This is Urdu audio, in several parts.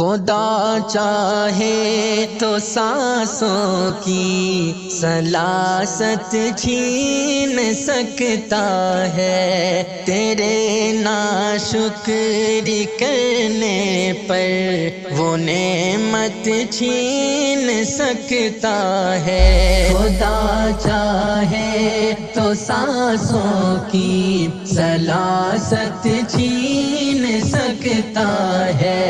خدا چاہے تو سانسوں کی سلاست چھین سکتا ہے، تیرے ناشکری کرنے پر وہ نعمت چھین سکتا ہے۔ خدا چاہے تو سانسوں کی سلاست چھین سکتا ہے،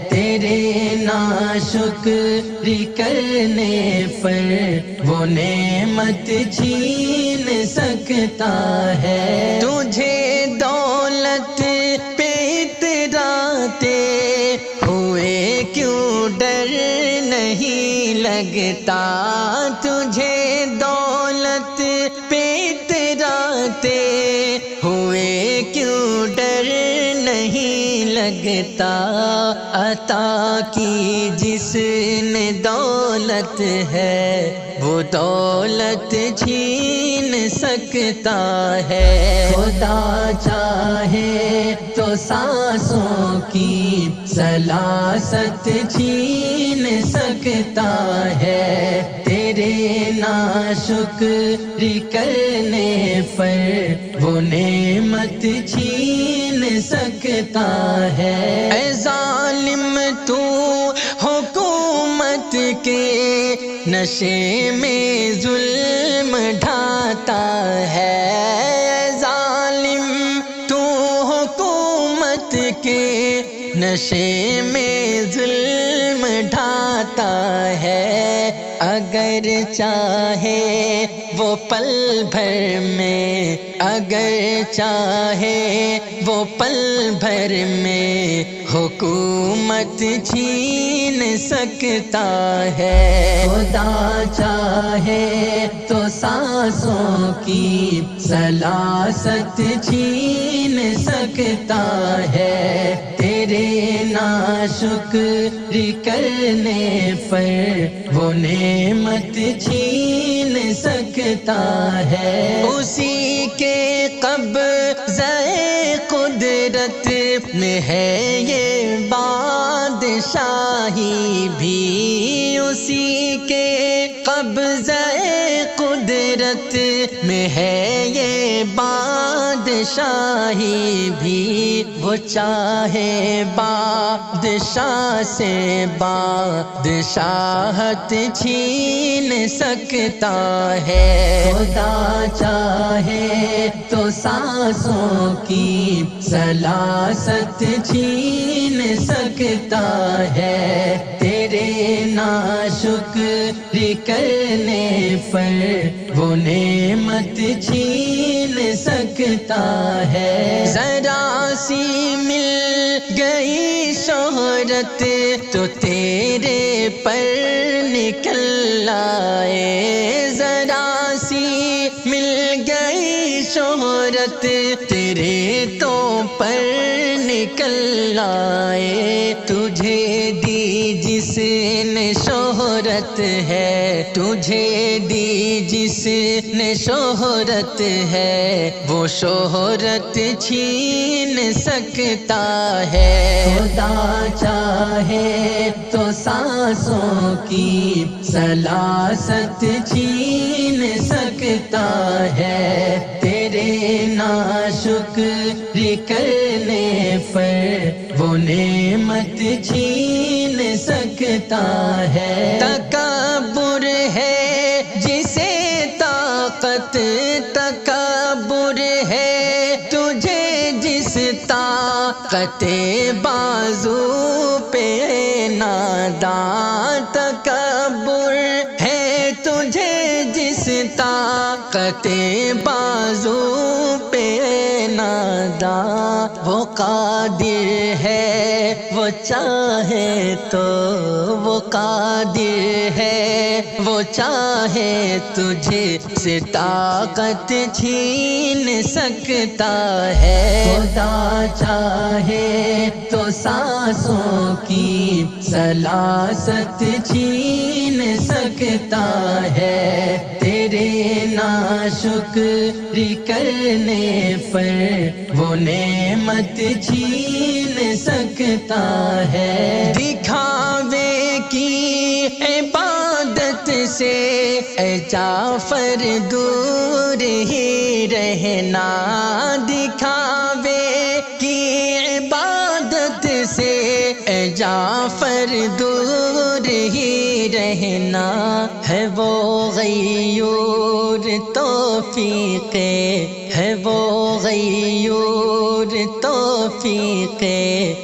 تیرے ناشکری کرنے پر وہ نعمت چھین سکتا ہے۔ تجھے دولت پہ اتراتے ہوئے کیوں ڈر نہیں لگتا، تجھے دولت پہ اتراتے ہوئے کیوں ڈر نہیں لگتا، عطا کی جس نے دولت ہے وہ دولت چھین سکتا ہے۔ خدا چاہے تو سانسوں کی سلاست چھین سکتا ہے، تیرے ناشکری کرنے پر وہ نعمت چھین سکتا ہے۔ اے ظالم تو حکومت کے نشے میں ظلم ڈھاتا ہے، اے ظالم تو حکومت کے نشے میں ظلم ڈھاتا ہے، اگر چاہے وہ پل بھر میں، اگر چاہے وہ پل بھر میں حکومت چھین سکتا ہے۔ خدا چاہے تو سانسوں کی سلاست چھین سکتا ہے، تیرے ناشکری کرنے پر وہ نعمت چھین سکتا ہے۔ اسی کے قبضہ قدرت میں ہے یہ بادشاہی بھی، اسی کے قبضہ قدرت میں ہے یہ بادشاہی بھی، وہ چاہے بادشاہ سے بادشاہت چھین سکتا ہے۔ خدا چاہے تو سانسوں کی سلاست چھین سکتا ہے، تیرے ناشکری کرنے پر وہ نعمت چھین سکتا ہے۔ ذرا سی مل گئی شہرت تو تیرے پر نکل آئے، ذرا سی مل گئی شہرت تیرے تو پر نکل آئے، تجھے دی جس نے شہرت ہے، تجھے دی جس نے شہرت ہے، وہ شہرت چھین سکتا ہے۔ خدا چاہے تو سانسوں کی سلاست چھین سکتا ہے، تیرے ناشکری کرنے پر وہ نعمت چھین سکتا ہے۔ تکبر ہے جسے طاقت، تکبر ہے تجھے جس طاقت بازو پہ ناداں، تکبر ہے تجھے جس طاقت بازو پہ ناداں، وہ قادر ہے وہ چاہے تو، وہ قادر ہے وہ چاہے تجھے سے طاقت چھین سکتا ہے۔ خدا چاہے تو سانسوں کی سلاست چھین سکتا ہے، تیرے ناشکری کرنے پر وہ نعمت چھین سکتا ہے۔ دکھا عبادت سے اے جعفر دور ہی رہنا، دکھاوے کی عبادت سے اے جعفر دور ہی رہنا، ہے وہ غیور توفیق، ہے وہ غیور توفیق،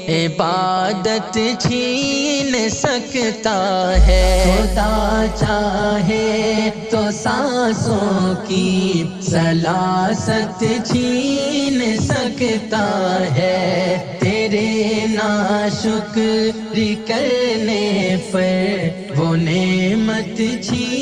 عبادت چھین سکتا ہے۔ خدا چاہے تو سانسوں کی سلاست چھین سکتا ہے، تیرے ناشکر کرنے پر وہ نعمت چھین